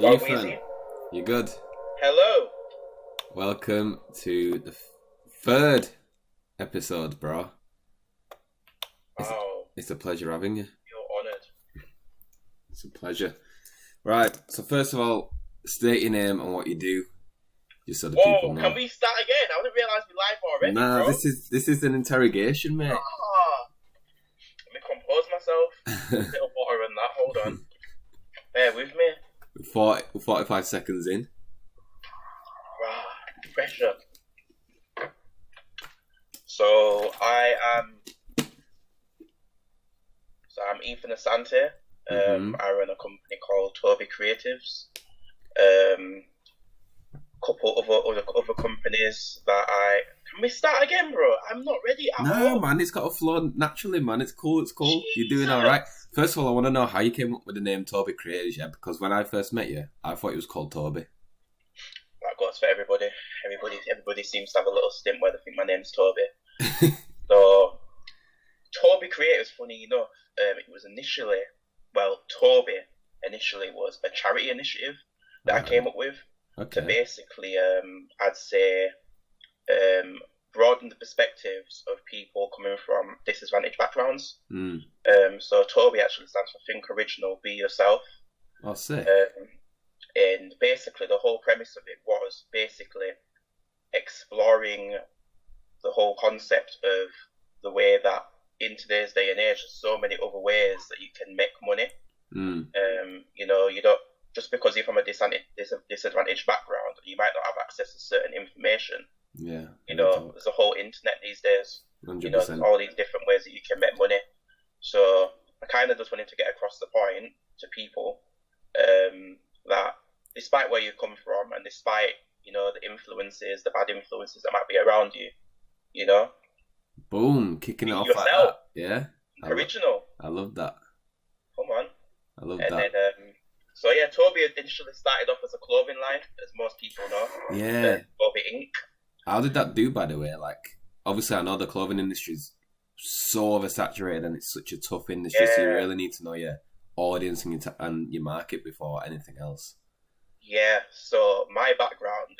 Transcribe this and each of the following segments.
Ethan, you good? Hello. Welcome to the third episode, bro. It's a pleasure having you. You're honoured. It's a pleasure. Right, so first of all, state your name and what you do, just so the people know. Can we start again? I didn't realise we live already, Nah, bro. this is an interrogation, mate. Let me compose myself. A little water and that. Hold on. Bear with me. 45 seconds in. Pressure. So I'm Ethan Asante. I run a company called Toby Creatives. Couple other companies that Can we start again, bro? I'm not ready at all. No, man, it's got to flow naturally, man. It's cool. Jesus. You're doing all right. First of all, I want to know how you came up with the name Toby Creatives, yeah? Because when I first met you, I thought it was called Toby. That goes for everybody. Everybody seems to have a little stint where they think my name's Toby. So, Toby Creatives, funny enough, Toby initially was a charity initiative that I came up with. Okay. To basically, I'd say, broaden the perspectives of people coming from disadvantaged backgrounds. So Toby actually stands for Think Original, Be Yourself. I'll say. And basically the whole premise of it was basically exploring the whole concept of the way that in today's day and age there's so many other ways that you can make money. You don't, just because you're from a disadvantaged background, you might not have access to certain information. Yeah. There's a whole internet these days. 100%. There's all these different ways that you can make money. So I kind of just wanted to get across the point to people that despite where you come from and despite, the influences, the bad influences that might be around you, Boom, kicking it off yourself. like that. Yeah. Original. I love that. Come on. I love and that. Then, Toby initially started off as a clothing line, as most people know. Yeah. Toby Inc. How did that do, by the way? Like, obviously, I know the clothing industry is so oversaturated and it's such a tough industry, so you really need to know your audience and your market before anything else. Yeah, so my background,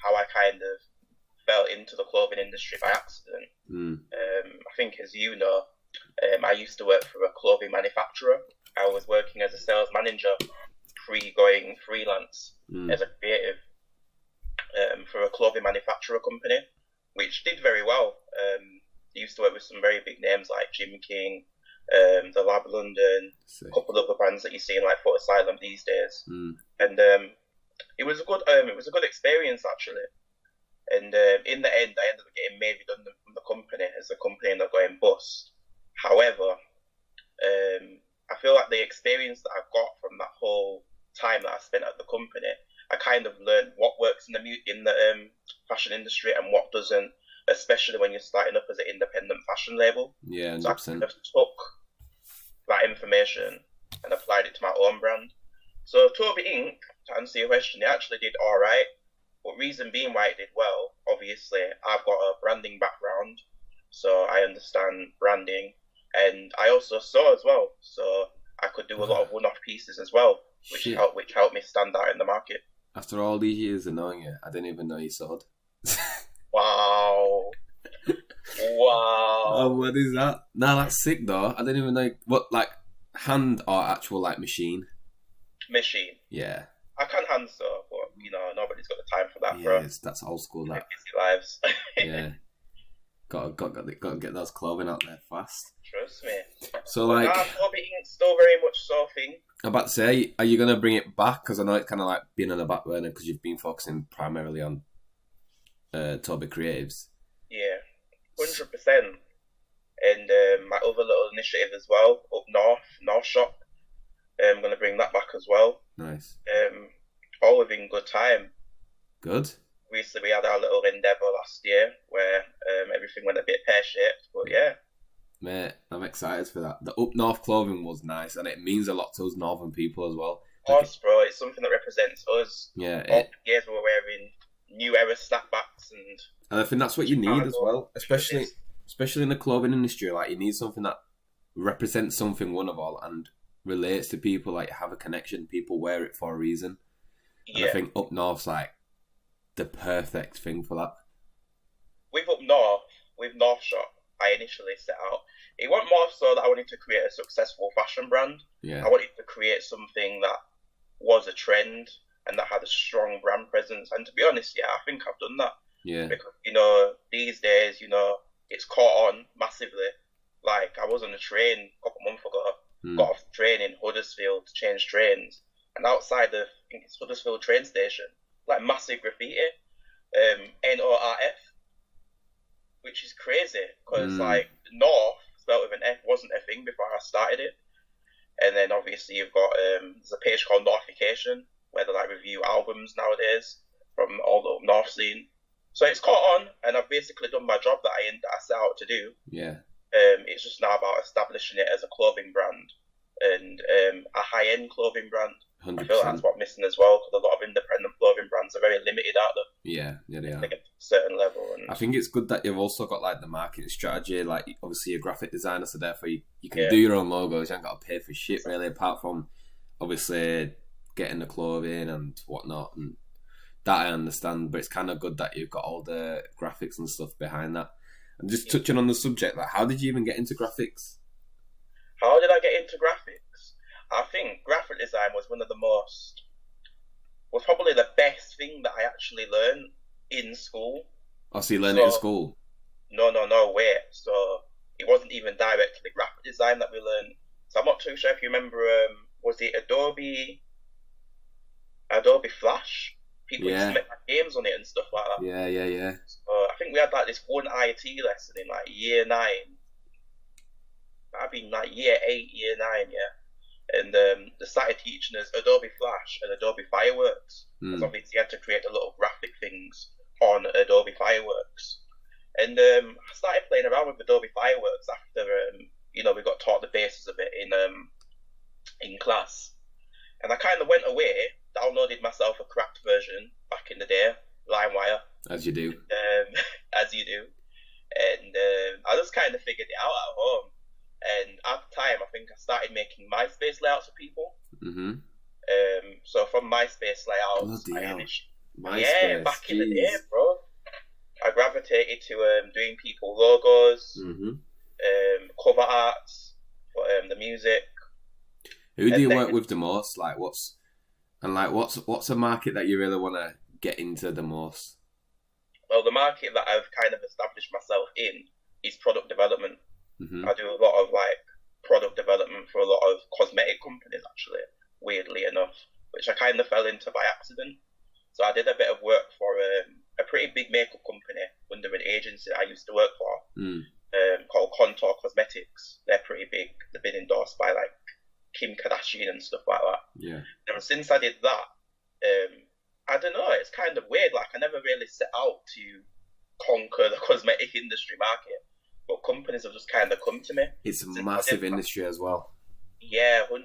how I kind of fell into the clothing industry by accident. I think, as you know, I used to work for a clothing manufacturer. I was working as a sales manager, going freelance as a creative for a clothing manufacturer company, which did very well. I used to work with some very big names like Jim King, the Lab London, a couple of other brands that you see in like Foot Asylum these days, and it was a good experience actually. And in the end, I ended up getting made redundant from the company as the company ended up going bust. However, I feel like the experience that I got from that whole time that I spent at the company, I kind of learned what works in the fashion industry and what doesn't, especially when you're starting up as an independent fashion label. Yeah, 100%. So I kind of took that information and applied it to my own brand. So Toby Inc., to answer your question, it actually did all right. But reason being why it did well, obviously, I've got a branding background, so I understand branding. And I also sew as well, so I could do a lot of one-off pieces as well, which helped me stand out in the market. After all these years of knowing you, I didn't even know you sewed. Wow. Oh, what is that? Nah, that's sick though. I didn't even know what, like, hand or actual like machine. Machine. Yeah. I can hand sew, but nobody's got the time for that, bro. Yes, that's old school. That. Busy lives. Yeah. Got to get those clothing out there fast. Trust me. So like, Toby Inc. still very much so thing. I'm about to say, are you gonna bring it back? Because I know it's kind of like being on the back burner because you've been focusing primarily on Toby Creatives. Yeah, 100%. And my other little initiative as well, up North Shop. I'm gonna bring that back as well. Nice. All within good time. Good. Recently, we had our little endeavour last year where everything went a bit pear-shaped, but yeah. Mate, I'm excited for that. The Up North clothing was nice, and it means a lot to us northern people as well. Of course, bro. It's something that represents us. Yeah. All the years we were wearing new era snapbacks and I think that's what you need as well, especially in the clothing industry. Like, you need something that represents something one of all and relates to people. Like, have a connection. People wear it for a reason. And I think up north's like the perfect thing for that. With North Shop, I initially set out. It wasn't more so that I wanted to create a successful fashion brand. Yeah. I wanted to create something that was a trend and that had a strong brand presence. And to be honest, I think I've done that. Yeah. Because, these days, it's caught on massively. Like, I was on a train a couple months ago, got off the train in Huddersfield to change trains. And outside the, I think it's Huddersfield train station, like massive graffiti, NORF, which is crazy. Because, like, North, spelled with an F, wasn't a thing before I started it. And then obviously you've got there's a page called Northification where they like review albums nowadays from all the up north scene. So it's caught on, and I've basically done my job that I set out to do. Yeah. It's just now about establishing it as a clothing brand and a high-end clothing brand. 100%. I feel that's what's missing as well, because a lot of independent clothing brands are very limited out there. Yeah, they are. They get to a certain level. And I think it's good that you've also got like the marketing strategy, like obviously you're a graphic designer, so therefore you can do your own logos. You haven't got to pay for shit really, apart from obviously getting the clothing and whatnot, and that I understand. But it's kind of good that you've got all the graphics and stuff behind that. And just touching on the subject, like how did you even get into graphics? How did I get into graphics? I think graphic design was probably the best thing that I actually learned in school. Oh, so you learned it in school? No, wait. So it wasn't even directly graphic design that we learned. So I'm not too sure if you remember, was it Adobe Flash? People used to make games on it and stuff like that. Yeah. So I think we had like this one IT lesson in like year 9. I've been like year 8, year 9, yeah. And they started teaching us Adobe Flash and Adobe Fireworks. Because obviously you had to create the little graphic things on Adobe Fireworks. And I started playing around with Adobe Fireworks after we got taught the basis of it in class. And I kind of went away, downloaded myself a cracked version back in the day, LimeWire. As you do. As you do. And I just kind of figured it out at home. And at the time, I think I started making MySpace layouts for people. Mm-hmm. So from MySpace layouts, MySpace, back in the day, bro, I gravitated to doing people logos, cover arts, for the music. Who do you work with the most? Like, what's a market that you really want to get into the most? Well, the market that I've kind of established myself in is product development. Mm-hmm. I do a lot of like product development for a lot of cosmetic companies, actually, weirdly enough, which I kind of fell into by accident. So I did a bit of work for a pretty big makeup company under an agency I used to work for, called Contour Cosmetics. They're pretty big. They've been endorsed by like Kim Kardashian and stuff like that. Yeah. And since I did that, I don't know, it's kind of weird. Like, I never really set out to conquer the cosmetic industry market, but companies have just kind of come to me. It's a massive industry as well. Yeah, 100%.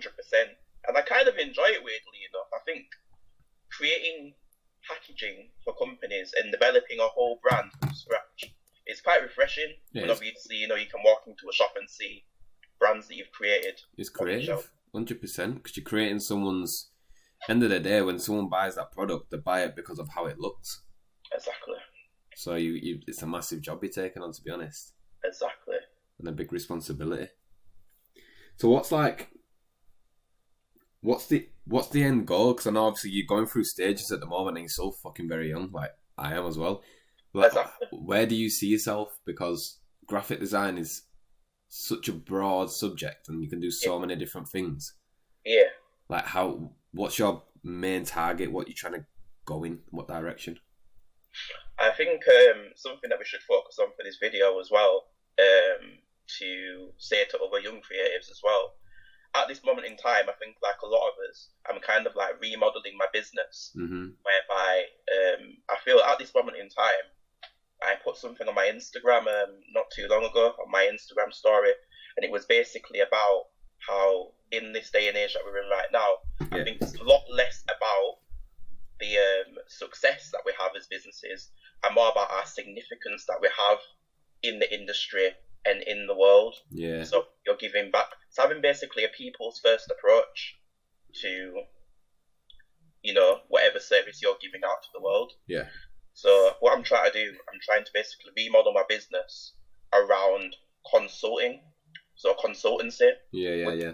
And I kind of enjoy it, weirdly enough. I think creating packaging for companies and developing a whole brand from scratch is quite refreshing. Yeah, and obviously, you can walk into a shop and see brands that you've created. It's creative, 100%, because you're creating someone's... End of the day, when someone buys that product, they buy it because of how it looks. Exactly. So it's a massive job you're taking on, to be honest. Exactly. And a big responsibility. So what's the end goal? Because I know obviously you're going through stages at the moment and you're so fucking very young, like I am as well. Like, exactly. Where do you see yourself? Because graphic design is such a broad subject and you can do so many different things. Yeah. Like what's your main target? What you're trying to go in? What direction? I think something that we should focus on for this video as well, to say to other young creatives as well. At this moment in time, I think like a lot of us, I'm kind of like remodeling my business, whereby I feel at this moment in time, I put something on my Instagram not too long ago, on my Instagram story, and it was basically about how in this day and age that we're in right now, I think it's a lot less about the success that we have as businesses and more about our significance that we have in the industry and in the world. Yeah. So you're giving back. It's having basically a people's first approach to whatever service you're giving out to the world. Yeah. So what I'm trying to do, I'm trying to basically remodel my business around consulting, so consultancy. Yeah.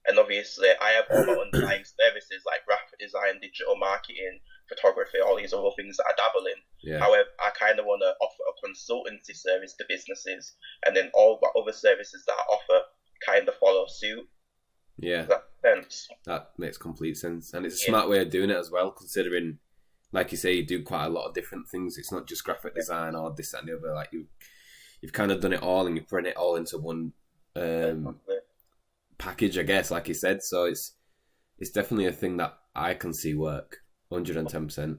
And obviously, I have all my underlying services like graphic design, digital marketing, photography, all these other things that I dabble in. Yeah. However, I kind of want to offer a consultancy service to businesses, and then all the other services that I offer kind of follow suit. Yeah. Does that make sense? That makes complete sense. And it's a smart way of doing it as well, considering, like you say, you do quite a lot of different things. It's not just graphic design or this, that, and the other. Like, you've kind of done it all, and you put it all into one package, I guess, like you said. So it's definitely a thing that I can see work 110%.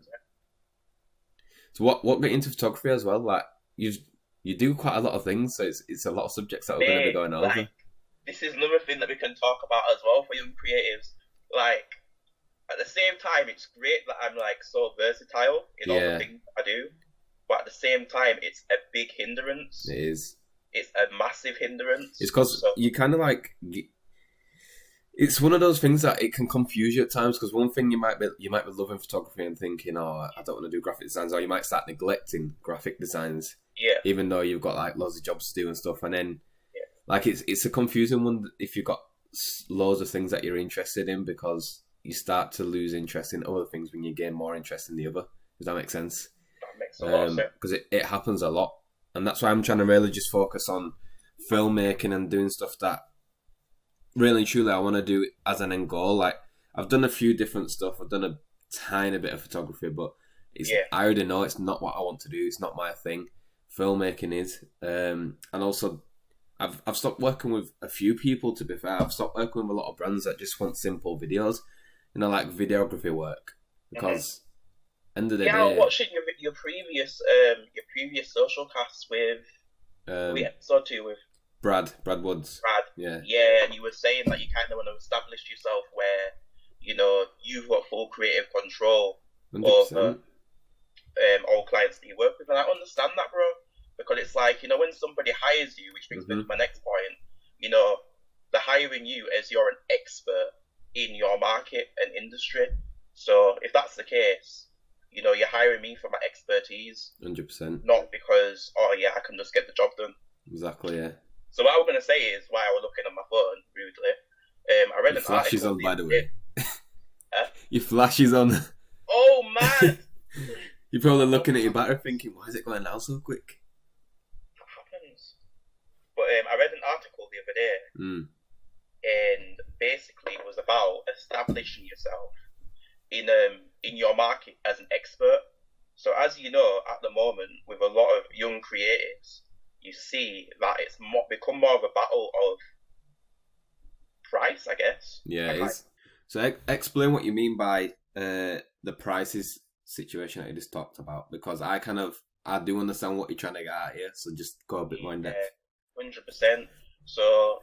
So what got you into photography as well? Like, you do quite a lot of things, so it's a lot of subjects that we're going to be going over. Like, this is another thing that we can talk about as well for young creatives. Like, at the same time, it's great that I'm like so versatile in all the things I do, but at the same time, it's a big hindrance. It is. It's a massive hindrance. It's because you kind of like. It's one of those things that it can confuse you at times, because one thing you might be loving photography and thinking, oh, I don't want to do graphic designs, or you might start neglecting graphic designs, even though you've got like loads of jobs to do and stuff, and then like it's a confusing one if you've got loads of things that you're interested in, because you start to lose interest in other things when you gain more interest in the other. Does that make sense? That makes a lot of sense. Because it happens a lot, and that's why I'm trying to really just focus on filmmaking and doing stuff that really and truly I want to do as an end goal. Like, I've done a few different stuff. I've done a tiny bit of photography, but I already know it's not what I want to do. It's not my thing. Filmmaking is, and also I've stopped working with a few people. To be fair, I've stopped working with a lot of brands that just want simple videos, like videography work, because end of the day. I was watching your previous Socialcast with episode 2 with Brad Woods. Yeah, and you were saying that you kind of want to establish yourself where, you've got full creative control 100%. over all clients that you work with. And I understand that, bro. Because it's like, when somebody hires you, which brings me to my next point, they're hiring you as you're an expert in your market and industry. So if that's the case, you're hiring me for my expertise. 100%. Not because, I can just get the job done. Exactly, yeah. So what I was going to say is, while I was looking at my phone, rudely, I read an flash article. Is on, by the way. Your flash is on. Oh, man! You're probably looking at your battery thinking, why is it going down so quick? That happens. But I read an article the other day, and basically it was about establishing yourself in your market as an expert. So as you know, at the moment, with a lot of young creatives, you see that it's become more of a battle of price, I guess. Yeah, it is. So explain what you mean by the prices situation that you just talked about, because I do understand what you're trying to get at here. So just go a bit more in depth. 100%. So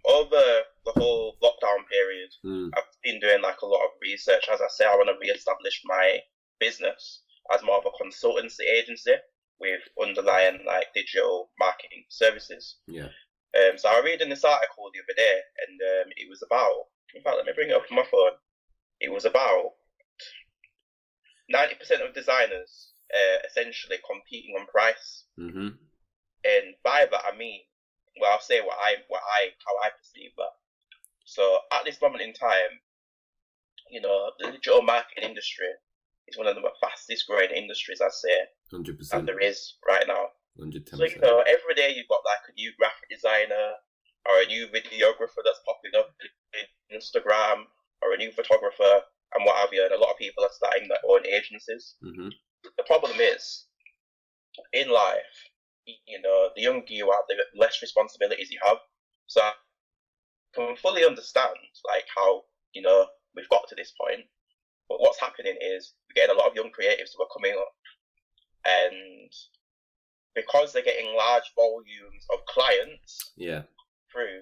over the whole lockdown period, I've been doing like a lot of research. As I say, I want to re-establish my business as more of a consultancy agency with underlying like digital marketing services. Yeah. So I was reading this article the other day, and it was about. In fact, let me bring it up on my phone. It was about 90% of designers essentially competing on price. Mm-hmm. And by that I mean, well, I'll say how I perceive that. So at this moment in time, the digital marketing industry is one of the fastest growing industries, I'd say. 100%. And there is right now. 110%. So every day you've got like a new graphic designer or a new videographer that's popping up on Instagram, or a new photographer and what have you. And a lot of people are starting their own agencies. Mm-hmm. The problem is, in life, the younger you are, the less responsibilities you have. So I can fully understand like how we've got to this point. But what's happening is we're getting a lot of young creatives who are coming up, and because they're getting large volumes of clients through,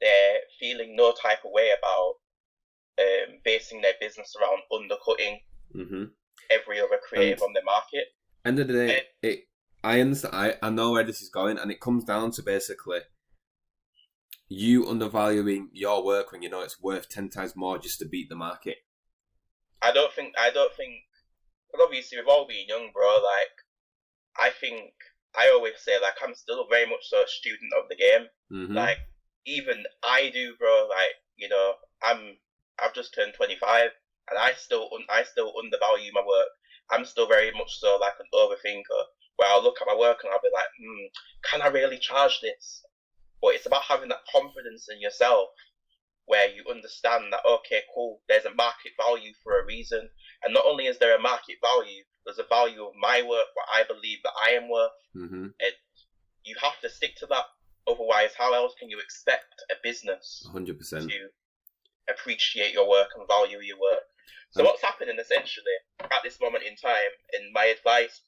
they're feeling no type of way about basing their business around undercutting every other creative on the market. End of the day, I understand. I know where this is going, and it comes down to basically you undervaluing your work when you know it's worth 10 times more just to beat the market. I don't think, because obviously we've all been young, bro. Like, I think I always say, like, I'm still very much so a student of the game. Mm-hmm. Like, even I do, bro. Like, you know, I've just turned 25, and I still undervalue my work. I'm still very much so like an overthinker, where I'll look at my work and I'll be like, can I really charge this? But it's about having that confidence in yourself, where you understand that, okay, cool, there's a market value for a reason. And not only is there a market value, there's a value of my work, what I believe that I am worth. Mm-hmm. And you have to stick to that. Otherwise, how else can you expect a business 100% to appreciate your work and value your work? So what's happening essentially at this moment in time, and my advice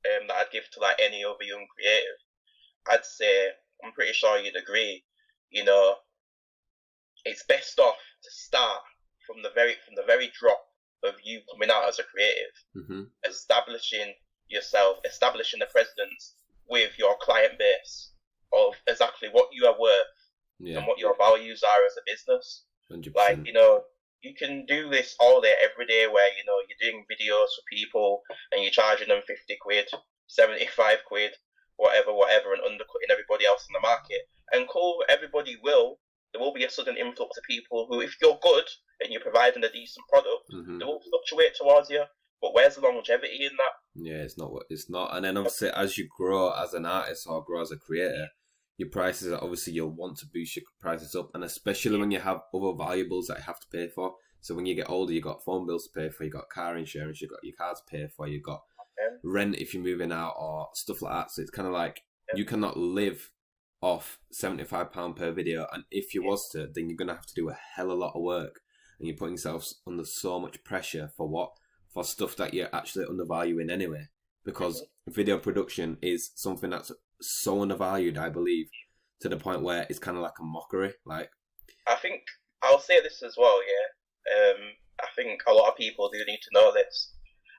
that I'd give to like any other young creative, I'd say, I'm pretty sure you'd agree, you know, it's best off to start from the very drop of you coming out as a creative, mm-hmm. establishing yourself, establishing the precedence with your client base of exactly what you are worth and what your values are as a business. 100%. Like, you know, you can do this all day, every day, where, you know, you're doing videos for people and you're charging them 50 quid, 75 quid, whatever, and undercutting everybody else in the market. And cool, there will be a sudden influx of people who, if you're good and you're providing a decent product, mm-hmm. they will fluctuate towards you. But where's the longevity in that? Yeah, it's not. And then obviously, as you grow as an artist or grow as a creator, your prices, obviously you'll want to boost your prices up, and especially when you have other valuables that you have to pay for. So when you get older, you got phone bills to pay for, you got car insurance, you got your car to pay for, you got rent if you're moving out or stuff like that. So it's kind of like you cannot live off £75 per video, and if you was to, then you're gonna have to do a hell of a lot of work, and you're putting yourself under so much pressure for stuff that you're actually undervaluing anyway, because video production is something that's so undervalued, I believe, to the point where it's kind of like a mockery. Like, I think I'll say this as well, I think a lot of people do need to know this.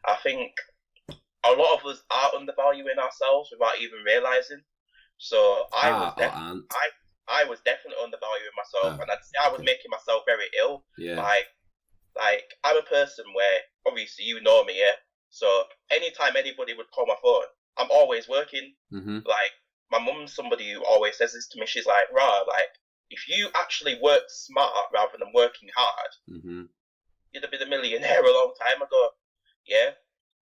I think a lot of us are undervaluing ourselves without even realizing. So I was definitely undervaluing myself, and I'd say I was making myself very ill. Yeah. Like I'm a person where, obviously you know me, so anytime anybody would call my phone, I'm always working. Mm-hmm. Like, my mum's somebody who always says this to me. She's like, like, if you actually work smart rather than working hard, mm-hmm. you'd have been a millionaire a long time ago. Yeah.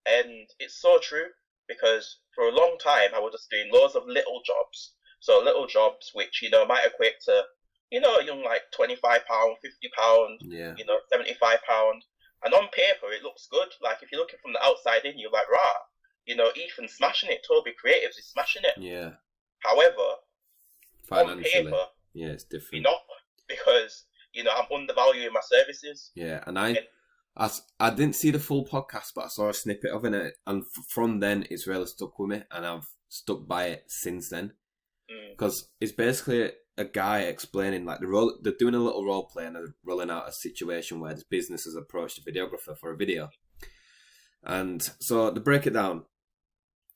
And it's so true, because for a long time I was just doing loads of little jobs. So little jobs which, you know, might equate to, you know, young like £25, £50, you know, £75. And on paper it looks good. Like, if you're looking from the outside in, you're like, you know, Ethan's smashing it, Toby Creatives is smashing it. Yeah. However, financially, on paper, it's different. You're not, because, you know, I'm undervaluing my services. Yeah, and I didn't see the full podcast, but I saw a snippet of it, and from then it's really stuck with me, and I've stuck by it since then. Because it's basically a guy explaining, like, they're doing a little role play and they're rolling out a situation where this business has approached a videographer for a video. And so to break it down,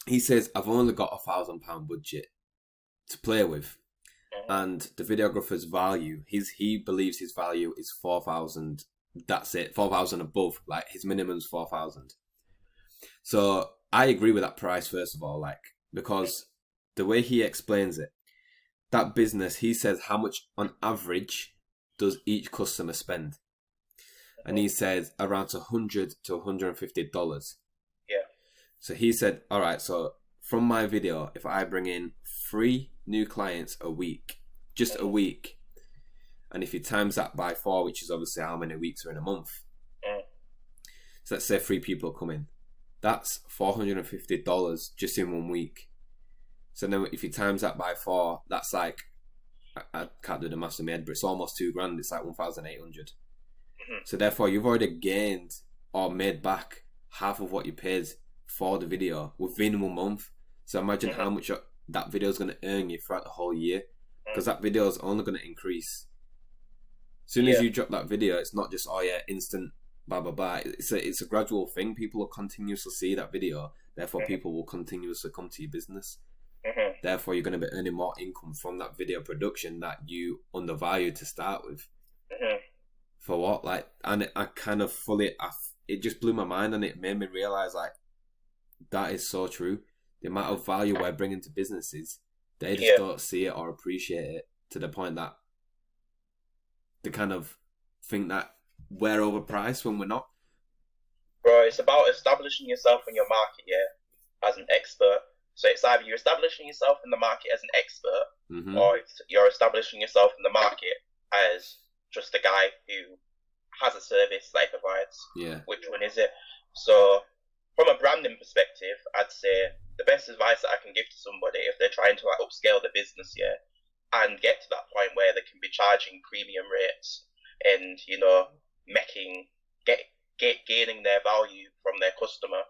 he says, I've only got £1,000 budget to play with. And the videographer's value, he believes his value is 4,000. That's it, 4,000 above. Like, his minimum's 4,000. So I agree with that price, first of all, like, because the way he explains it, that business, he says how much on average does each customer spend. And he says around $100 to $150. Yeah. So he said, all right, so from my video, if I bring in 3 new clients a week, just a week, and if you times that by 4, which is obviously how many weeks are in a month, so let's say 3 people come in, that's $450 just in 1 week. So then if you times that by 4, that's like, I can't do the maths in my head, but it's almost $2,000. It's like 1,800. So therefore, you've already gained or made back half of what you paid for the video within 1 month. So imagine how much that video is going to earn you throughout the whole year, because that video is only going to increase. As soon as you drop that video, it's not just, instant, blah, blah, blah. It's a gradual thing. People will continuously see that video. Therefore, people will continuously come to your business. Therefore, you're going to be earning more income from that video production that you undervalued to start with. For what? Like, and I kind of fully, it just blew my mind, and it made me realise, like, that is so true. The amount of value we're bringing to businesses, they just don't see it or appreciate it, to the point that they kind of think that we're overpriced when we're not. Bro, it's about establishing yourself in your market, as an expert. So it's either you're establishing yourself in the market as an expert, or you're establishing yourself in the market as just a guy who has a service that he provides. Yeah. Which one is it? So, from a branding perspective, I'd say the best advice that I can give to somebody if they're trying to like upscale their business, and get to that point where they can be charging premium rates and, you know, gaining their value from their customer.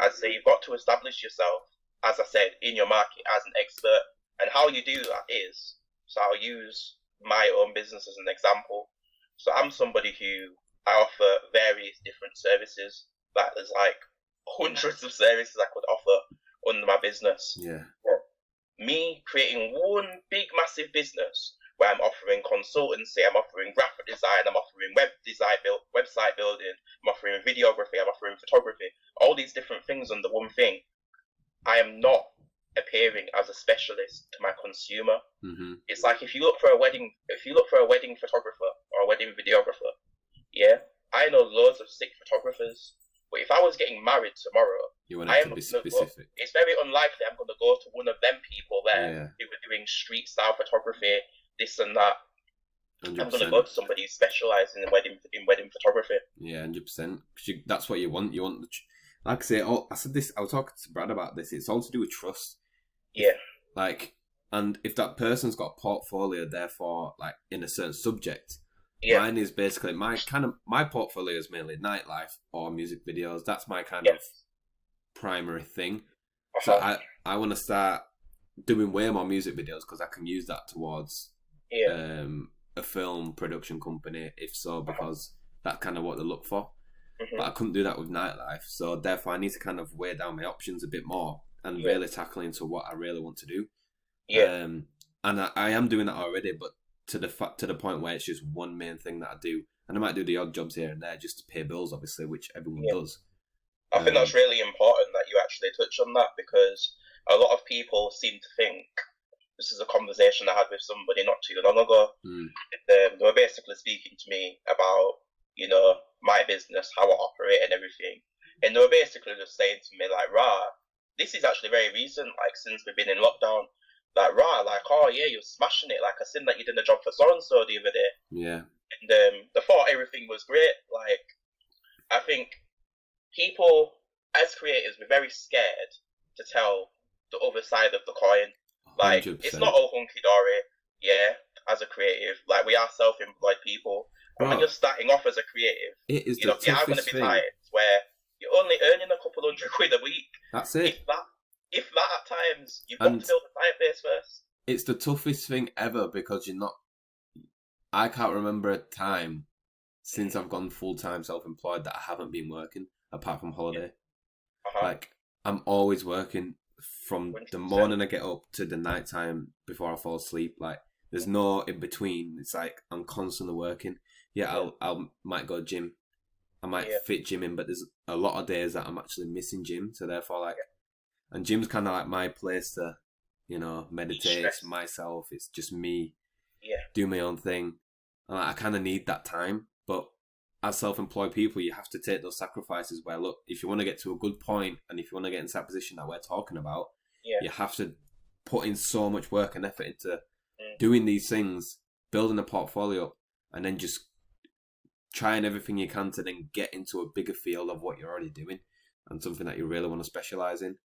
I'd say you've got to establish yourself, as I said, in your market as an expert. And how you do that is, so I'll use my own business as an example. So I'm somebody who I offer various different services. Like there's like hundreds of services I could offer under my business. Yeah. Me creating one big massive business where I'm offering consultancy, I'm offering graphic design, I'm offering website building, I'm offering videography, I'm offering photography, all these different things under one thing. I am not appearing as a specialist to my consumer. It's like if you look for a wedding photographer or a wedding videographer, I know loads of sick photographers, but if I was getting married tomorrow, you want to be specific. It's very unlikely I'm going to go to one of them people there who are doing street style photography, this and that. 100%. I'm going to go to somebody who specialises in wedding photography. Yeah, 100%. That's what you want. You want, like I say, I said this. I was talking to Brad about this. It's all to do with trust. Yeah. Like, and if that person's got a portfolio, therefore, like in a certain subject. Mine is basically my portfolio is mainly nightlife or music videos. That's my kind of primary thing. So I want to start doing way more music videos because I can use that towards a film production company, if so, because that's kind of what they look for. But I couldn't do that with nightlife, so therefore I need to kind of weigh down my options a bit more and really tackle into what I really want to do. And I am doing that already, but to the point where it's just one main thing that I do, and I might do the odd jobs here and there just to pay bills, obviously, which everyone does. I think that's really important that you actually touch on that, because a lot of people seem to think, this is a conversation I had with somebody not too long ago. They were basically speaking to me about, you know, my business, how I operate and everything. And they were basically just saying to me, like, this is actually very recent, like, since we've been in lockdown. Like, oh yeah, you're smashing it. Like, I seen that you did a job for so-and-so the other day. Yeah. And they thought everything was great. Like, I think people, as creators, we're very scared to tell the other side of the coin. Like, 100%. It's not all hunky-dory, as a creative. Like, we are self-employed people. And when you're starting off as a creative, there are going to be times where you're only earning a couple £100 a week. That's it. If that at times, you've got to build a client base first. It's the toughest thing ever, because I can't remember a time since I've gone full-time self-employed that I haven't been working, apart from holiday. Like, I'm always working from 100%. The morning I get up to the night time before I fall asleep. Like, there's no in between. It's like I'm constantly working. I might go gym. I might fit gym in, but there's a lot of days that I'm actually missing gym. So therefore, like, and gym's kind of like my place to, you know, meditate myself. It's just me, do my own thing. And I kind of need that time. But as self-employed people, you have to take those sacrifices where, look, if you want to get to a good point and if you want to get into that position that we're talking about, you have to put in so much work and effort into doing these things, building a portfolio, and then just trying everything you can to then get into a bigger field of what you're already doing and something that you really want to specialise in.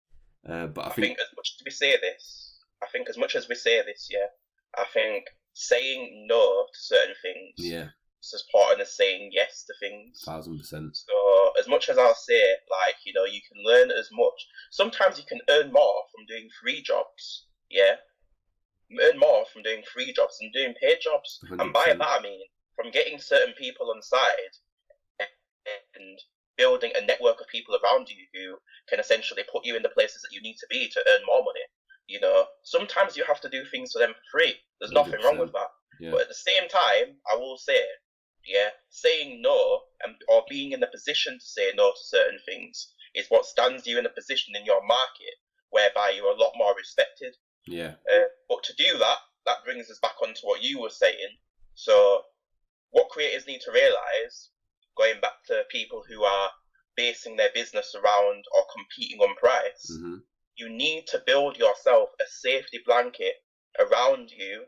But I think as much as we say this, I think saying no to certain things is as important as saying yes to things. 1,000%. So as much as I'll say, like, you know, you can learn as much. Sometimes you can earn more from doing free jobs. Earn more from doing free jobs than doing paid jobs. 100%. And by that I mean from getting certain people on side and building a network of people around you who can essentially put you in the places that you need to be to earn more money. You know, sometimes you have to do things for them for free. There's nothing 100%. Wrong with that. But at the same time, I will say, saying no or being in a position to say no to certain things is what stands you in a position in your market whereby you're a lot more respected. Yeah. But to do that, that brings us back onto what you were saying. So what creators need to realise, going back to people who are basing their business around or competing on price, you need to build yourself a safety blanket around you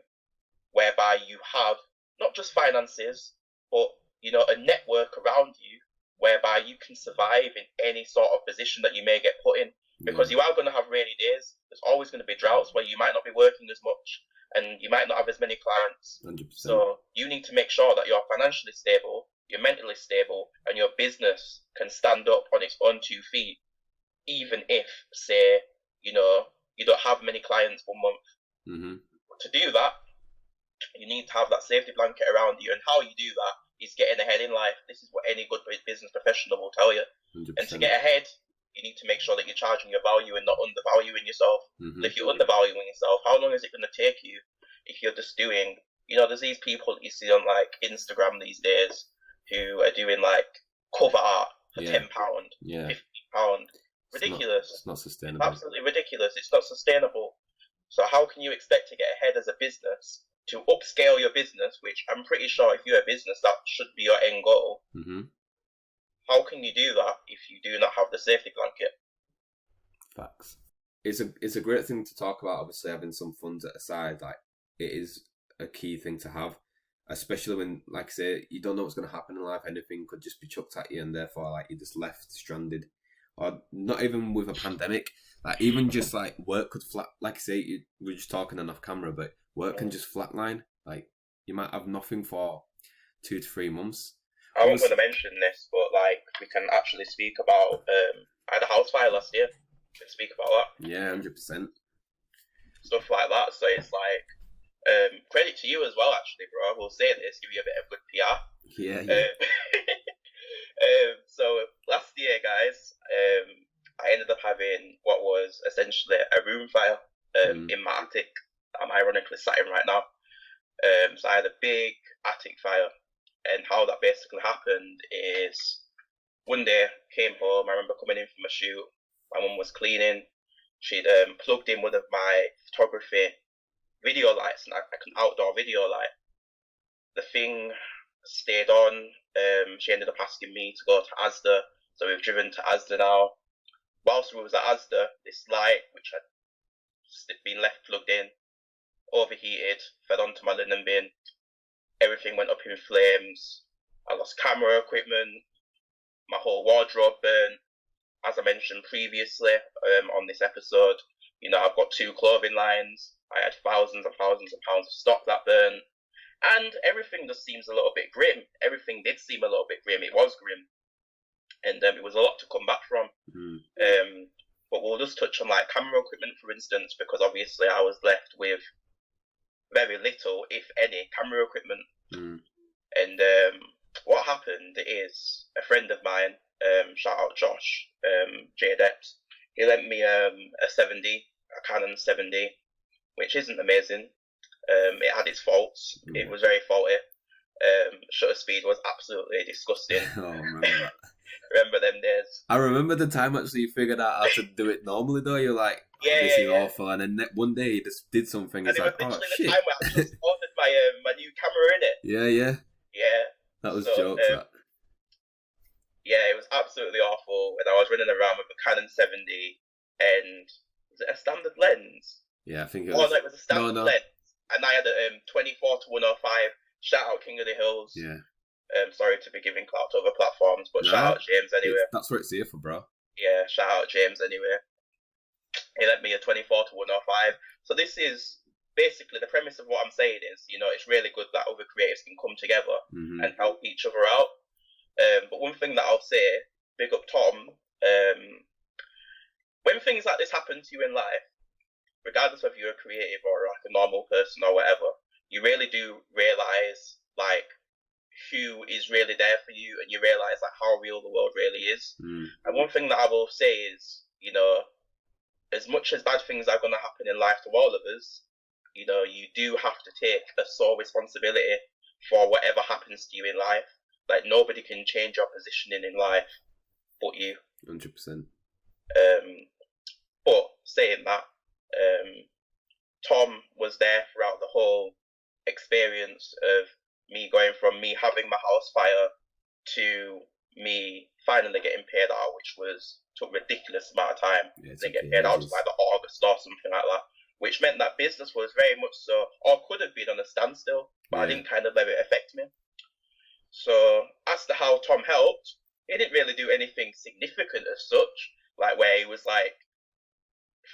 whereby you have not just finances, but a network around you whereby you can survive in any sort of position that you may get put in. Because you are going to have rainy days. There's always going to be droughts where you might not be working as much and you might not have as many clients. 100%. So you need to make sure that you're financially stable, you're mentally stable, and your business can stand up on its own 2 feet, even if, say, you don't have many clients 1 month. But to do that, you need to have that safety blanket around you. And how you do that is getting ahead in life. This is what any good business professional will tell you. 100%. And to get ahead, you need to make sure that you're charging your value and not undervaluing yourself. If you're undervaluing yourself, how long is it going to take you if you're just doing, there's these people that you see on like Instagram these days who are doing like cover art for £10, £15. Ridiculous. It's not sustainable. Absolutely ridiculous. It's not sustainable. So how can you expect to get ahead as a business, to upscale your business, which I'm pretty sure if you're a business, that should be your end goal. How can you do that if you do not have the safety blanket? Facts. It's a great thing to talk about, obviously, having some funds at a side. Like, it is a key thing to have, especially when, like I say, you don't know what's going to happen in life. Anything could just be chucked at you, and therefore, like, you're just left stranded. Or not even with a pandemic, like, even just, like, work could like I say, we're just talking enough camera, but work can just flatline. Like, you might have nothing for 2 to 3 months. I wasn't going to mention this, but, like, we can actually speak about, I had a house fire last year. We can speak about that. Yeah, 100%. Stuff like that. So it's like, credit to you as well, actually, bro. I will say this, give you a bit of good PR. Yeah. So last year, guys, I ended up having what was essentially a room fire in my attic. I'm ironically sat in right now. So I had a big attic fire. And how that basically happened is one day came home. I remember coming in from a shoot. My mum was cleaning. She'd plugged in one of my photography video lights, like an outdoor video light. The thing stayed on. She ended up asking me to go to Asda. So we've driven to Asda now. Whilst we was at Asda, this light, which had been left plugged in, overheated, fell onto my linen bin. Everything went up in flames. I lost camera equipment. My whole wardrobe burned. As I mentioned previously on this episode, I've got 2 clothing lines. I had thousands and thousands of pounds of stock that burned. And everything just seems a little bit grim. Everything did seem a little bit grim. It was grim. And it was a lot to come back from. But we'll just touch on like camera equipment, for instance, because obviously I was left with very little, if any, camera equipment. And what happened is a friend of mine, shout out Josh, J Depps, he lent me a 7D, a Canon 7D, which isn't amazing. It had its faults. It was very faulty. Shutter speed was absolutely disgusting. Oh, I remember that. Remember them days. I remember the time actually you figured out how to do it normally though. You're like, this is awful. And then one day you just did something. It's like, oh shit. The time where I just ordered my new camera in it. Yeah. Yeah. That was jokes. Yeah, it was absolutely awful. And I was running around with a Canon 7D, and was it a standard lens? Yeah, I think it was. Oh, no, it was a standard lens. And I had a 24 to 105. Shout out King of the Hills. Yeah. Sorry to be giving clout to other platforms, but shout out James anyway. That's what it's here for, bro. Yeah, shout out James anyway. He lent me a 24 to 105. So this is basically the premise of what I'm saying is, it's really good that other creatives can come together and help each other out. But one thing that I'll say, big up Tom, when things like this happen to you in life, regardless of you're a creative or like a normal person or whatever, you really do realise like who is really there for you, and you realise like how real the world really is. And one thing that I will say is, as much as bad things are going to happen in life to all of us, you do have to take a sole responsibility for whatever happens to you in life. Like, nobody can change your positioning in life but you. 100%. But saying that, Tom was there throughout the whole experience of me going from me having my house fire to me finally getting paid out, which took a ridiculous amount of time. They get paid out to like the August or something like that, which meant that business was very much so, or could have been on a standstill, but I didn't kind of let it affect me. So as to how Tom helped, he didn't really do anything significant as such, like where he was like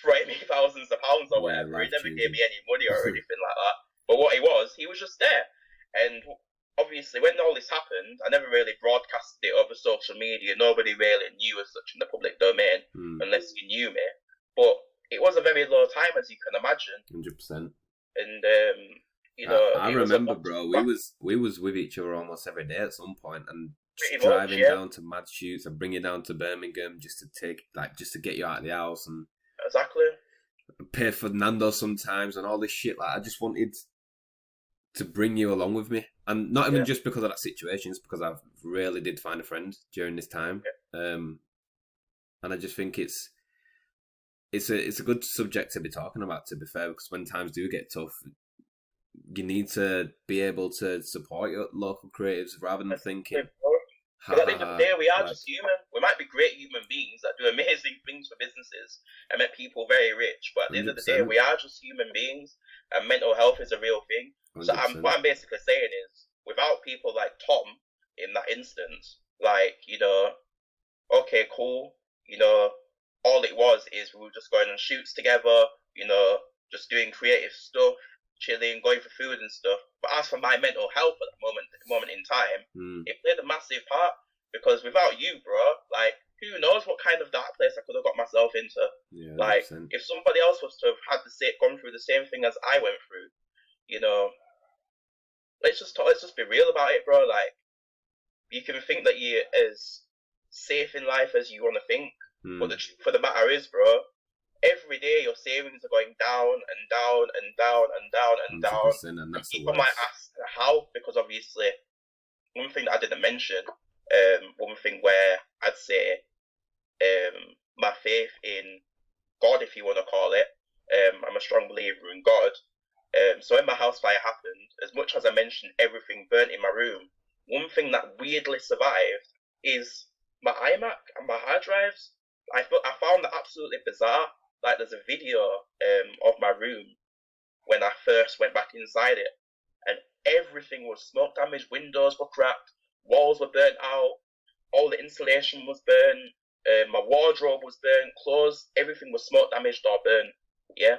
throwing me thousands of pounds or whatever. He never gave me any money or anything like that. But what he was just there. And obviously, when all this happened, I never really broadcasted it over social media. Nobody really knew as such in the public domain, unless you knew me. But it was a very low time, as you can imagine. 100%. And you know, I remember, bro. We was with each other almost every day at some point, and driving down to mad shoots and bring you down to Birmingham just to get you out of the house and exactly pay for Nando sometimes and all this shit. Like, I just wanted to bring you along with me, and not even just because of that situation. It's because I really did find a friend during this time, and I just think it's a good subject to be talking about. To be fair, because when times do get tough, you need to be able to support your local creatives rather than thinking. But at the end of the day, we are just human. We might be great human beings that do amazing things for businesses and make people very rich. But at the end of the day, we are just human beings, and mental health is a real thing. 100%. So what I'm basically saying is, without people like Tom in that instance, like, you know, okay, cool, you know, all it was is we were just going on shoots together, you know, just doing creative stuff, chilling, going for food and stuff. But as for my mental health at the moment in time, it played a massive part, because without you, bro, like, who knows what kind of dark place I could have got myself into. Yeah, like, 100%. If somebody else was to have gone through the same thing as I went through, you know, let's just be real about it, bro. Like, you can think that you're as safe in life as you want to think, but the truth of the matter is, bro, every day your savings are going down and down and down and down and down. And that's people might ask how, because obviously, one thing that I didn't mention, one thing where I'd say my faith in God, if you want to call it, I'm a strong believer in God. So when my house fire happened, as much as I mentioned everything burnt in my room, one thing that weirdly survived is my iMac and my hard drives. I found that absolutely bizarre. Like, there's a video of my room when I first went back inside it, and everything was smoke damaged. Windows were cracked, walls were burnt out, all the insulation was burnt, my wardrobe was burnt, clothes, everything was smoke damaged or burnt. Yeah.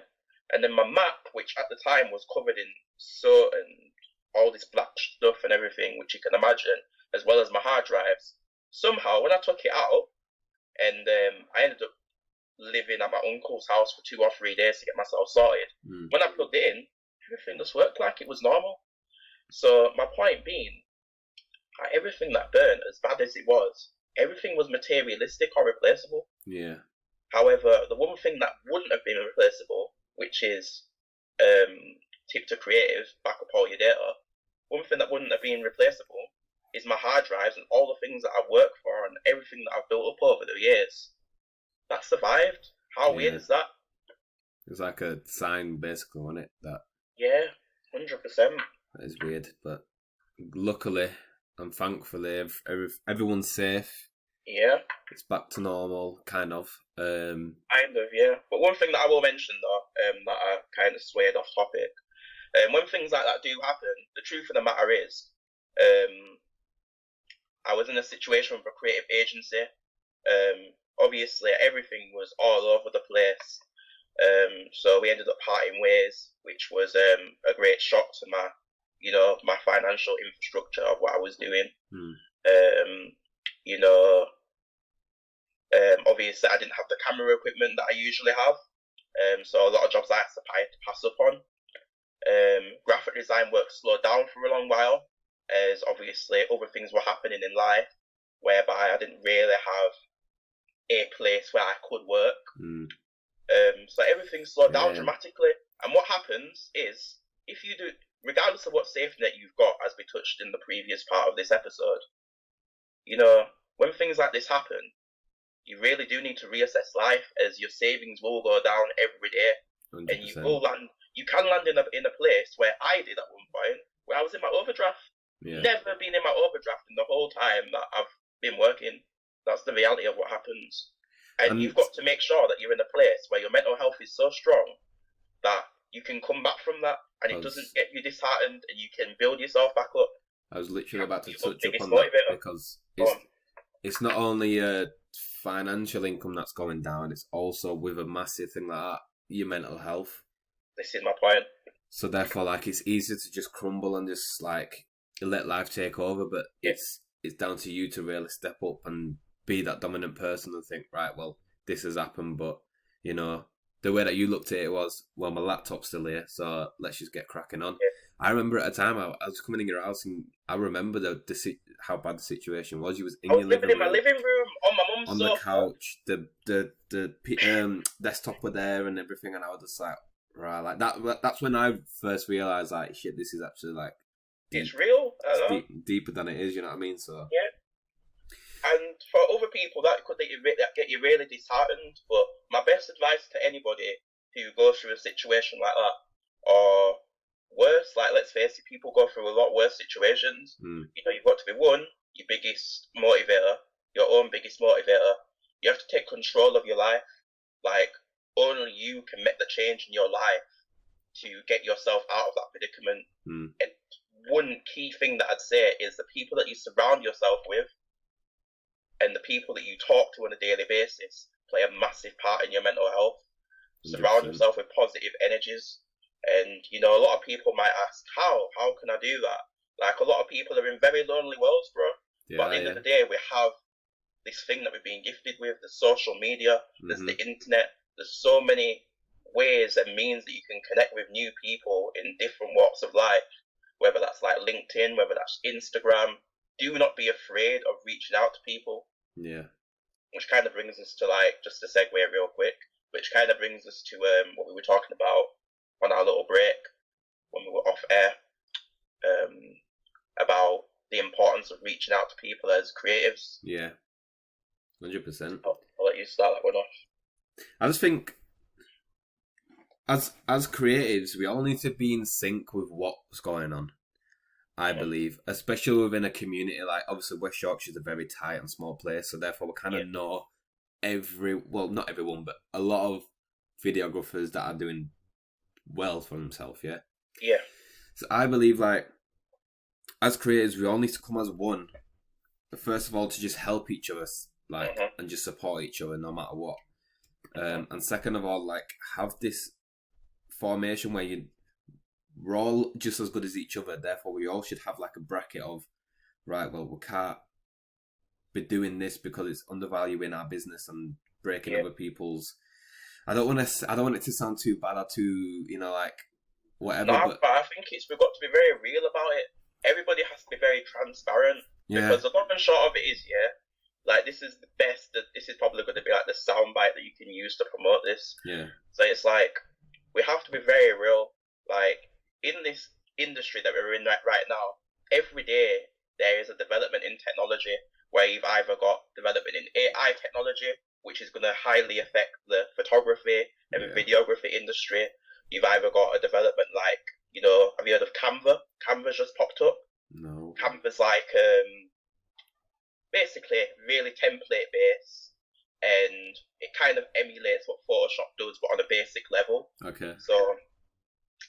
And then my Mac, which at the time was covered in soot and all this black stuff and everything, which you can imagine, as well as my hard drives, somehow when I took it out, and I ended up living at my uncle's house for 2 or 3 days to get myself sorted. When I plugged it in, everything just worked like it was normal. So my point being, everything that burned, as bad as it was, everything was materialistic or replaceable. Yeah. However, the one thing that wouldn't have been replaceable, which is tip to creative, back up all your data, one thing that wouldn't have been replaceable is my hard drives and all the things that I've worked for and everything that I've built up over the years. That survived. How weird is that? It was like a sign, basically, wasn't it? That. Yeah, 100%. That is weird, but luckily and thankfully, everyone's safe. Yeah. It's back to normal, kind of. Kind of, yeah. But one thing that I will mention, though, that I kind of swayed off topic, when things like that do happen, the truth of the matter is, I was in a situation with a creative agency. Obviously, everything was all over the place. So we ended up parting ways, which was a great shock to my financial infrastructure of what I was doing. Obviously, I didn't have the camera equipment that I usually have. So a lot of jobs I had to pass up on. Graphic design work slowed down for a long while, as obviously other things were happening in life, whereby I didn't really have a place where I could work. So everything slowed down dramatically. And what happens is, if you regardless of what safety net you've got, as we touched in the previous part of this episode, you know, when things like this happen, you really do need to reassess life, as your savings will go down every day, 100%. and you can land in a place where I did at one point, where I was in my overdraft. Yeah. Never been in my overdraft in the whole time that I've been working. That's the reality of what happens. And you've got to make sure that you're in a place where your mental health is so strong that you can come back from that, and it doesn't get you disheartened, and you can build yourself back up. I was literally about to touch up on motivator. that, because it's not only financial income that's going down, it's also with a massive thing like that, your mental health. This is my point. So therefore, like, it's easier to just crumble and just like let life take over, but it's down to you to really step up and be that dominant person and think, right, well, this has happened, but you know, the way that you looked at it was, well, my laptop's still here, so let's just get cracking on. I remember at a time I was coming in your house, and I remember how bad the situation was. You was in your living room, my living room, on my mum's on sofa. the couch. The desktop were there and everything, and I was just like, right, like that. That's when I first realised, like, shit, this is actually like it's real. It's deeper than it is. You know what I mean? So And for other people, that could get you really disheartened. But my best advice to anybody who goes through a situation like that, or worse, like, let's face it, people go through a lot worse situations. You know, you've got to be your biggest motivator, your own biggest motivator. You have to take control of your life. Like, only you can make the change in your life to get yourself out of that predicament. And one key thing that I'd say is the people that you surround yourself with and the people that you talk to on a daily basis play a massive part in your mental health. 100%. Surround yourself with positive energies. And, you know, a lot of people might ask, how can I do that? Like, a lot of people are in very lonely worlds, bro. But at the end of the day, we have this thing that we've been gifted with, the social media, there's the internet, there's so many ways and means that you can connect with new people in different walks of life, whether that's like LinkedIn, whether that's Instagram. Do not be afraid of reaching out to people. Yeah. Which kind of brings us to, like, just to segue real quick, which kind of brings us to what we were talking about on our little break when we were off air, about the importance of reaching out to people as creatives. Yeah, 100%. I'll let you start that one off. I just think, as creatives, we all need to be in sync with what's going on. I believe, especially within a community, like, obviously West Yorkshire's a very tight and small place, so therefore we kind of know not everyone, but a lot of videographers that are doing well for themselves, yeah? So I believe, like, as creators, we all need to come as one. First of all, to just help each other, like, and just support each other no matter what. And second of all, like, have this formation where we're all just as good as each other, therefore we all should have like a bracket of, right, well, we can't be doing this because it's undervaluing our business and breaking other people's. I don't want it to sound too bad or too, you know, like, whatever. No, but I think we've got to be very real about it. Everybody has to be very transparent, because the long and short of it is, like, this is the best. This is probably going to be like the soundbite that you can use to promote this. So it's like, we have to be very real. Like, in this industry that we're in right now, every day there is a development in technology where you've either got development in AI technology, which is going to highly affect the photography and videography industry. You've either got a development like, you know, have you heard of Canva? Canva's just popped up. No. Canva's like, basically really template based, and it kind of emulates what Photoshop does, but on a basic level. Okay. So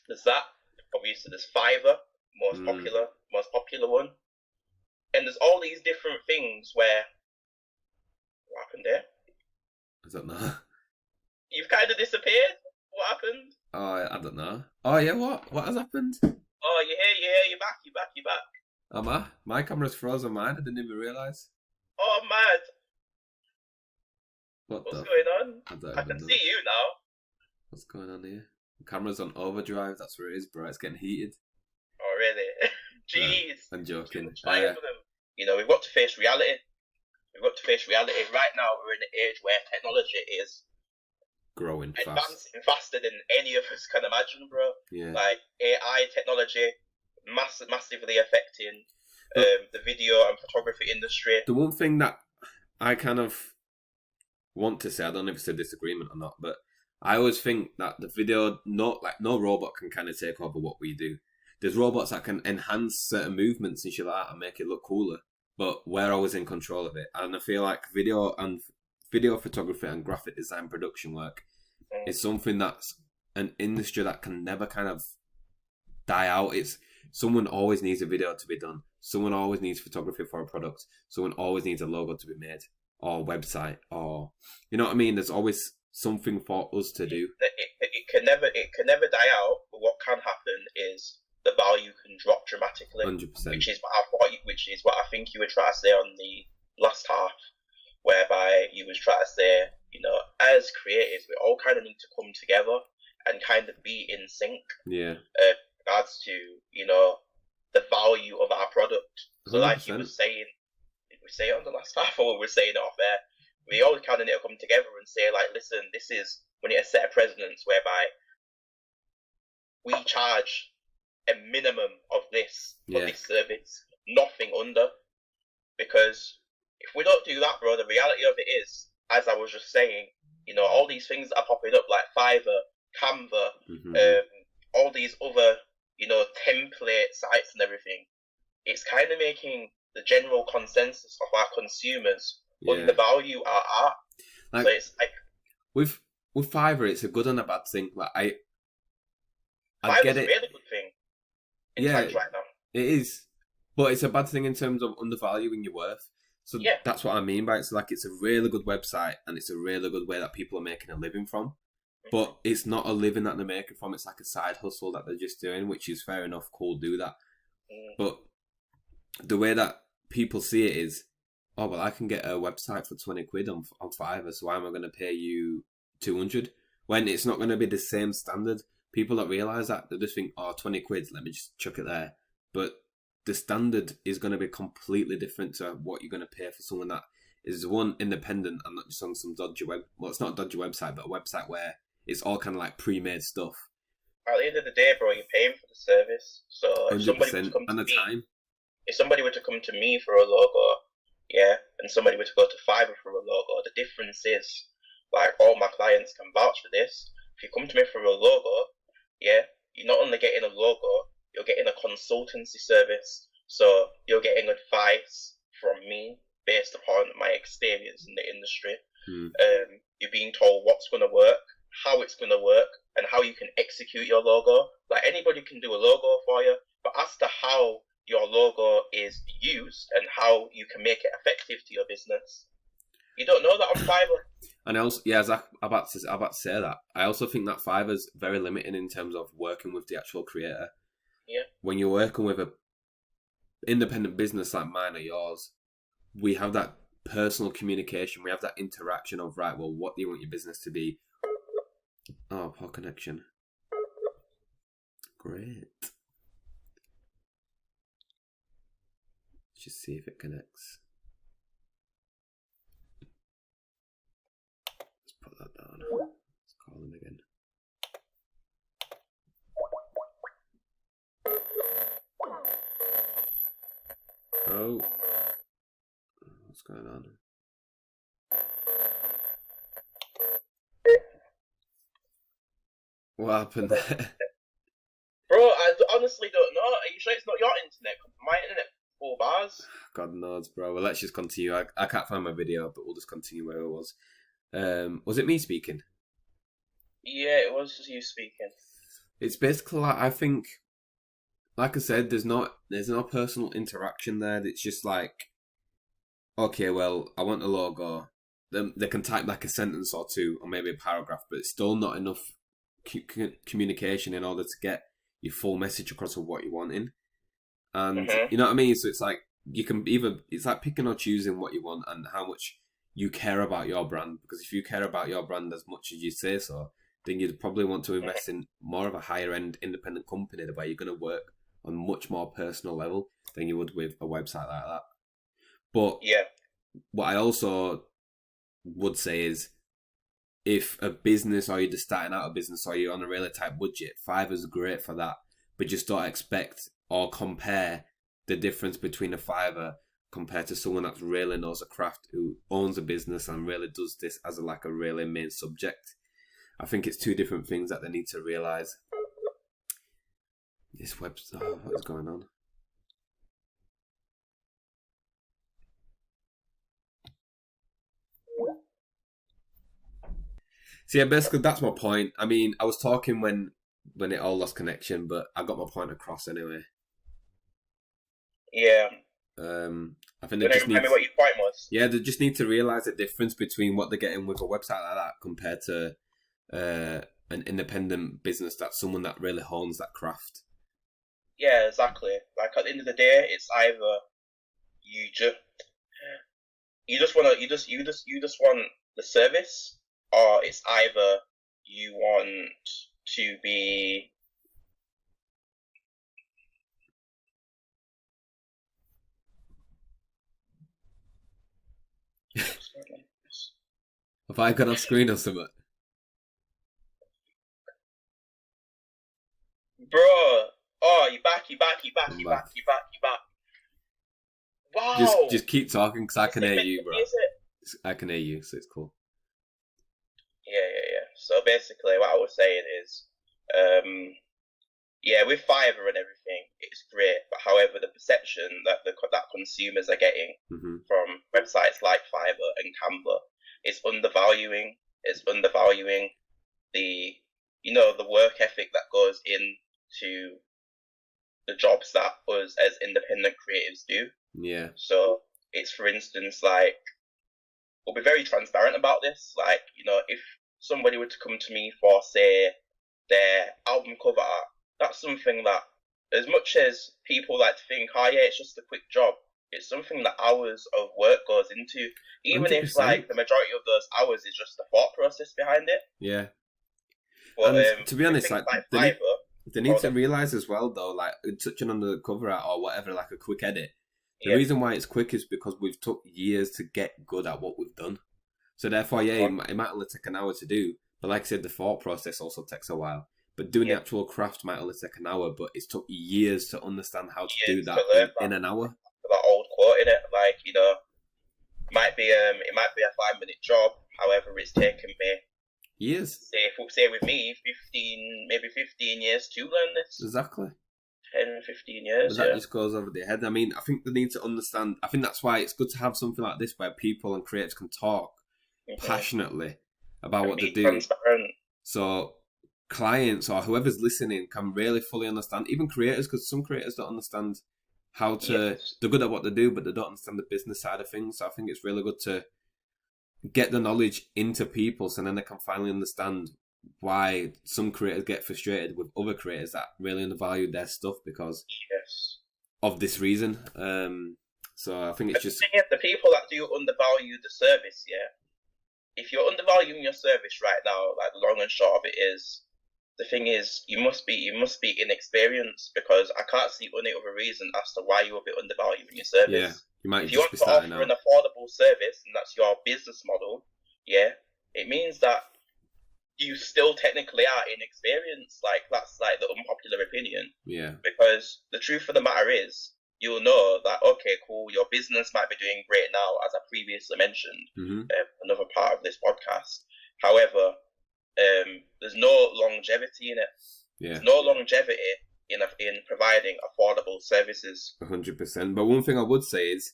there's that. Obviously, there's Fiverr, most popular one, and there's all these different things where. What happened there? I don't know. You've kind of disappeared. What happened? Oh, I don't know. Oh yeah, what has happened? Oh, you're back. Oh, my camera's frozen. Mine, I didn't even realise. Oh, mad. What's going on? I can see you now. What's going on here? The camera's on overdrive. That's where it is, bro. It's getting heated. Oh, really? Jeez. I'm joking. You know, we've got to face reality. Right now, we're in an age where technology is growing fast. Advancing faster than any of us can imagine, bro. Yeah. Like AI technology, massively affecting the video and photography industry. The one thing that I kind of want to say, I don't know if it's a disagreement or not, but I always think that the video, no robot can kind of take over what we do. There's robots that can enhance certain movements and shit like that and make it look cooler, but we're always in control of it. And I feel like video photography and graphic design production work is something that's an industry that can never kind of die out. It's someone always needs a video to be done. Someone always needs photography for a product. Someone always needs a logo to be made, or a website, or you know what I mean. There's always something for us to do. It can never die out. But what can happen is the value can drop dramatically. 100%. Which is what I think you were trying to say on the last half, whereby you was trying to say, as creatives, we all kind of need to come together and kind of be in sync. Yeah. Regards to the value of our product. So 100%. like you were saying, did we say it on the last half or we were saying it off there? We all kind of need to come together and say like, listen, we need a set of precedents whereby we charge a minimum of this for this service, nothing under. Because if we don't do that, bro, the reality of it is, as I was just saying, all these things that are popping up like Fiverr, Canva, all these other template sites and everything, it's kind of making the general consensus of our consumers undervalue our art. So it's like with Fiverr, it's a good and a bad thing. Like I get it. Fiverr's a really good thing in times right now. It is, but it's a bad thing in terms of undervaluing your worth. So that's what I mean by it. So like, it's a really good website and it's a really good way that people are making a living from. But it's not a living that they're making from. It's like a side hustle that they're just doing, which is fair enough. Cool, do that. But the way that people see it is, oh, well, I can get a website for 20 quid on Fiverr, so why am I going to pay you 200? When it's not going to be the same standard. People don't realise that. They just think, oh, 20 quid, let me just chuck it there. But the standard is going to be completely different to what you're going to pay for someone that is, one, independent and not just on some dodgy it's not a dodgy website, but a website where it's all kind of like pre-made stuff. At the end of the day, bro, you're paying for the service. So if 100%, somebody were to come and to the time. If somebody were to come to me for a logo, and somebody were to go to Fiverr for a logo, the difference is, like, all my clients can vouch for this. If you come to me for a logo, you're not only getting a logo, you're getting a consultancy service. So you're getting advice from me based upon my experience in the industry. You're being told what's going to work, how it's going to work, and how you can execute your logo. Like, anybody can do a logo for you, but as to how your logo is used and how you can make it effective to your business, you don't know that on Fiverr. And also, Zach, I'm about to say that. I also think that Fiverr's very limiting in terms of working with the actual creator. Yeah. When you're working with a independent business like mine or yours, we have that personal communication. We have that interaction of, right, well, what do you want your business to be? Oh, poor connection. Great. Let's just see if it connects. Let's put that down. Let's call him again. Oh. What's going on? What happened there? Bro, I honestly don't know. Are you sure it's not your internet? My internet, 4 bars. God knows, bro. Well, let's just continue. I can't find my video, but we'll just continue where it was. Was it me speaking? Yeah, it was just you speaking. It's basically like, I think, like I said, there's no personal interaction there. It's just like, okay, well, I want a logo. Then they can type like a sentence or two, or maybe a paragraph, but it's still not enough communication in order to get your full message across of what you're wanting. And you know what I mean? So it's like, you can it's like picking or choosing what you want and how much you care about your brand. Because if you care about your brand as much as you say so, then you'd probably want to invest in more of a higher end independent company where you're going to work on a much more personal level than you would with a website like that. But what I also would say is, if a business or you're just starting out a business or you're on a really tight budget, Fiverr's great for that. But just don't expect or compare the difference between a Fiverr compared to someone that really knows a craft, who owns a business and really does this as a really main subject. I think it's two different things that they need to realise. This website, what is going on? So yeah, basically that's my point. I mean, I was talking when it all lost connection, but I got my point across anyway. Yeah. I think they just need. Tell me what your point was. Yeah, they just need to realise the difference between what they're getting with a website like that compared to an independent business that's someone that really hones that craft. Yeah, exactly. Like at the end of the day, it's either you just want the service, or it's either you want to be. Have I got off screen or something? Bro, oh, you back. Wow. Just keep talking because I can hear you, bro. I can hear you, so it's cool. Yeah. So basically, what I was saying is, with Fiverr and everything, it's great. But however, the perception that that consumers are getting from websites like Fiverr and Canva is undervaluing. It's undervaluing the work ethic that goes into the jobs that us as independent creatives do. Yeah. So it's, for instance, like, we'll be very transparent about this. Like, if somebody were to come to me for, say, their album cover art, that's something that, as much as people like to think, it's just a quick job, it's something that hours of work goes into. Even 100%. If, like, the majority of those hours is just the thought process behind it. Yeah. But, and to be honest, like they need to realise as well, though, like, touching on the cover art or whatever, like a quick edit, the reason why it's quick is because we've took years to get good at what we've done. So therefore, it might only take an hour to do. But like I said, the thought process also takes a while. But doing the actual craft might only take an hour, but it's took years to understand how to do that in an hour. That old quote, in it, like, it might be a 5-minute job. However, it's taken me years. Say with me, 15 years to learn this. Exactly. 10, 15 years. But that just goes over their head. I mean, I think they need to understand. I think that's why it's good to have something like this where people and creators can talk passionately about what they do. Transparent. So clients or whoever's listening can really fully understand. Even creators, because some creators don't understand how to. They're good at what they do, but they don't understand the business side of things. So I think it's really good to get the knowledge into people, so then they can finally understand why some creators get frustrated with other creators that really undervalue their stuff because of this reason. So I think it's just the people that do undervalue the service. If you're undervaluing your service right now, like, the long and short of it is, the thing is, you must be inexperienced, because I can't see any other reason as to why you would be undervaluing your service. Yeah, you might. If you want to offer an affordable service and that's your business model, it means that you still technically are inexperienced. Like, that's like the unpopular opinion. Yeah. Because the truth of the matter is, you'll know that, okay, cool, your business might be doing great now, as I previously mentioned, another part of this podcast. However, there's no longevity in it. Yeah. There's no longevity in providing affordable services. 100%. But one thing I would say is,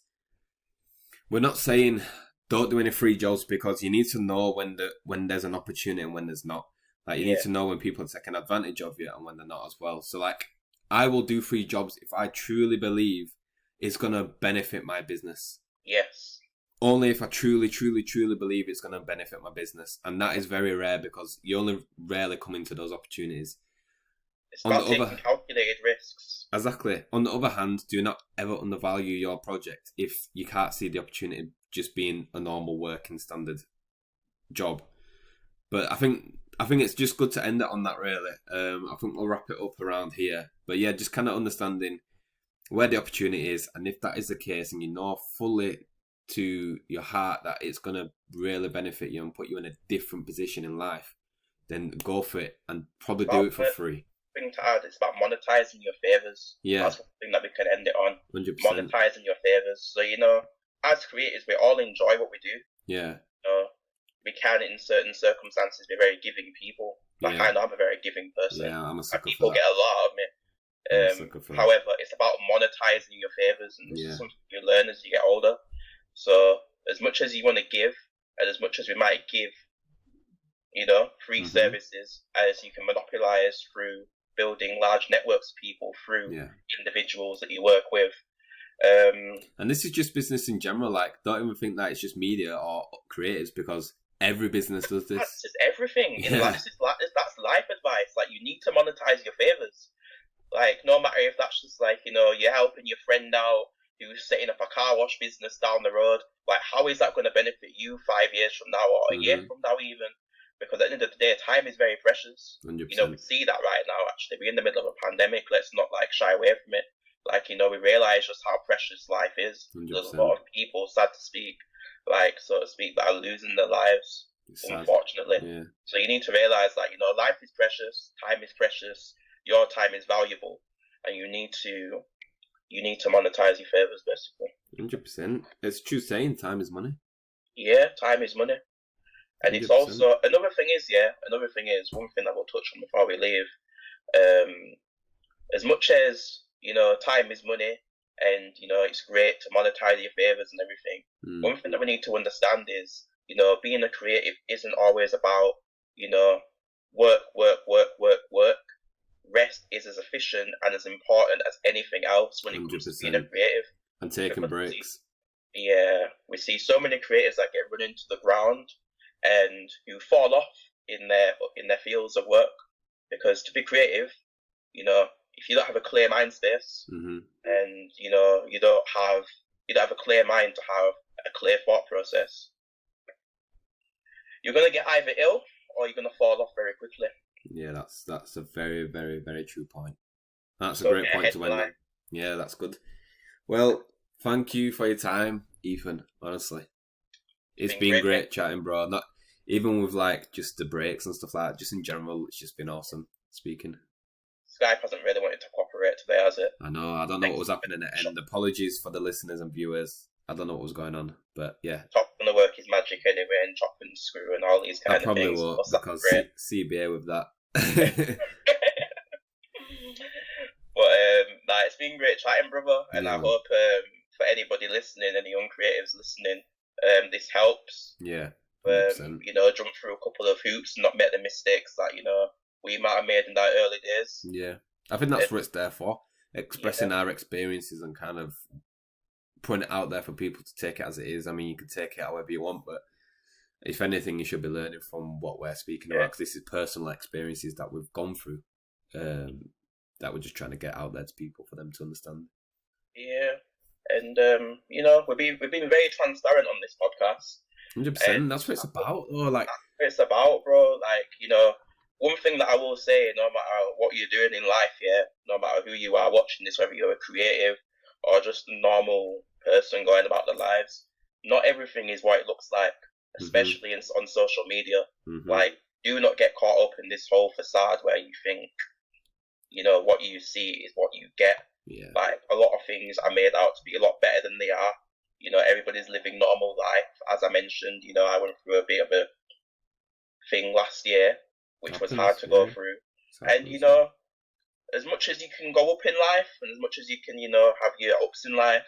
we're not saying don't do any free jobs, because you need to know when there's an opportunity and when there's not. Like, you need to know when people are taking advantage of you and when they're not as well. So, like, I will do free jobs if I truly believe it's going to benefit my business. Yes. Only if I truly, truly, truly believe it's going to benefit my business. And that is very rare, because you only rarely come into those opportunities. It's about taking calculated risks. Exactly. On the other hand, do not ever undervalue your project if you can't see the opportunity just being a normal working standard job. But I think it's just good to end it on that, really. I think we'll wrap it up around here. But yeah, just kind of understanding where the opportunity is, and if that is the case and you know fully to your heart that it's going to really benefit you and put you in a different position in life, then go for it and probably do it for free. Thing to add, it's about monetizing your favors. Yeah. That's one thing that we can end it on. 100%. Monetizing your favors. So, as creators, we all enjoy what we do. Yeah. We can, in certain circumstances, be very giving people. Like, I know I'm a very giving person. Yeah, I'm a sucker people for that. get a lot out of me. However, it's about monetizing your favors, and this is something you learn as you get older. So, as much as you want to give, and as much as we might give, free services, as you can monopolize through building large networks of people through individuals that you work with. And this is just business in general. Like, don't even think that it's just media or creators, because every business does this. That's just everything. That's life advice. Like, you need to monetize your favors. Like, no matter if that's just like, you're helping your friend out who's setting up a car wash business down the road. Like, how is that going to benefit you 5 years from now, or a year from now even? Because at the end of the day, time is very precious. 100%. We see that right now, actually. We're in the middle of a pandemic. Let's not, shy away from it. Like, we realize just how precious life is. 100%. There's a lot of people, sad to speak, so to speak, that are losing their lives, unfortunately. Yeah. So you need to realize that, life is precious, time is precious, your time is valuable, and you need to monetize your favors, basically. 100%. It's true saying, time is money. Yeah, time is money. And 100%. It's also, another thing is, one thing that we'll touch on before we leave, as much as, time is money, and, it's great to monetize your favors and everything, one thing that we need to understand is, being a creative isn't always about, work. Rest is as efficient and as important as anything else when it comes to being a creative. And taking breaks. We see so many creators that get run into the ground and who fall off in their fields of work, because to be creative, if you don't have a clear mind space, and you don't have a clear mind to have a clear thought process, you're gonna get either ill or you're gonna fall off very quickly. Yeah, that's a very, very, very true point. That's a great point to end on. Yeah, that's good. Well, thank you for your time, Ethan. Honestly, it's been great chatting, bro. Not even with just the breaks and stuff like that. Just in general, it's just been awesome speaking. Skype hasn't really wanted to cooperate today, has it? I know. I don't know what was happening at the end. Apologies for the listeners and viewers. I don't know what was going on, but yeah. Top gonna work his magic anyway, and chop and screw and all these kind of things. I probably won't, because CBA with that. But it's been great chatting, brother, and I hope for anybody listening, any young creatives listening, this helps. Yeah. Jump through a couple of hoops and not make the mistakes that we might have made in that early days. Yeah, I think that's what it's there for, expressing our experiences and kind of putting it out there for people to take it as it is. I mean, you can take it however you want, but if anything, you should be learning from what we're speaking about, because this is personal experiences that we've gone through, that we're just trying to get out there to people for them to understand. Yeah, and we've been very transparent on this podcast. 100%. That's what it's about. That's what it's about, bro. One thing that I will say, no matter what you're doing in life, no matter who you are watching this, whether you're a creative or just a normal person going about their lives, not everything is what it looks like, especially on social media. Do not get caught up in this whole facade where you think, what you see is what you get. Yeah. A lot of things are made out to be a lot better than they are. Everybody's living normal life. As I mentioned, I went through a bit of a thing last year, which was hard to go through. And, as much as you can go up in life, and as much as you can, have your ups in life,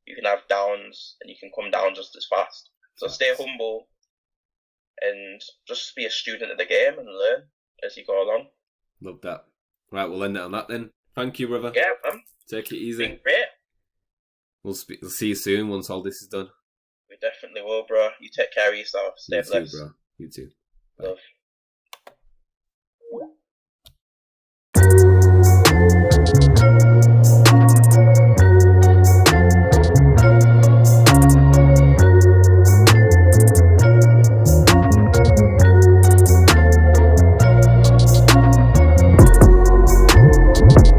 you can have downs, and you can come down just as fast. So stay humble, and just be a student of the game and learn as you go along. Love that. Right, we'll end it on that then. Thank you, brother. Yeah, man. Take it easy. Been great. We'll see you soon once all this is done. We definitely will, bro. You take care of yourself. Stay blessed. You too, bro. You too. Bye. Love.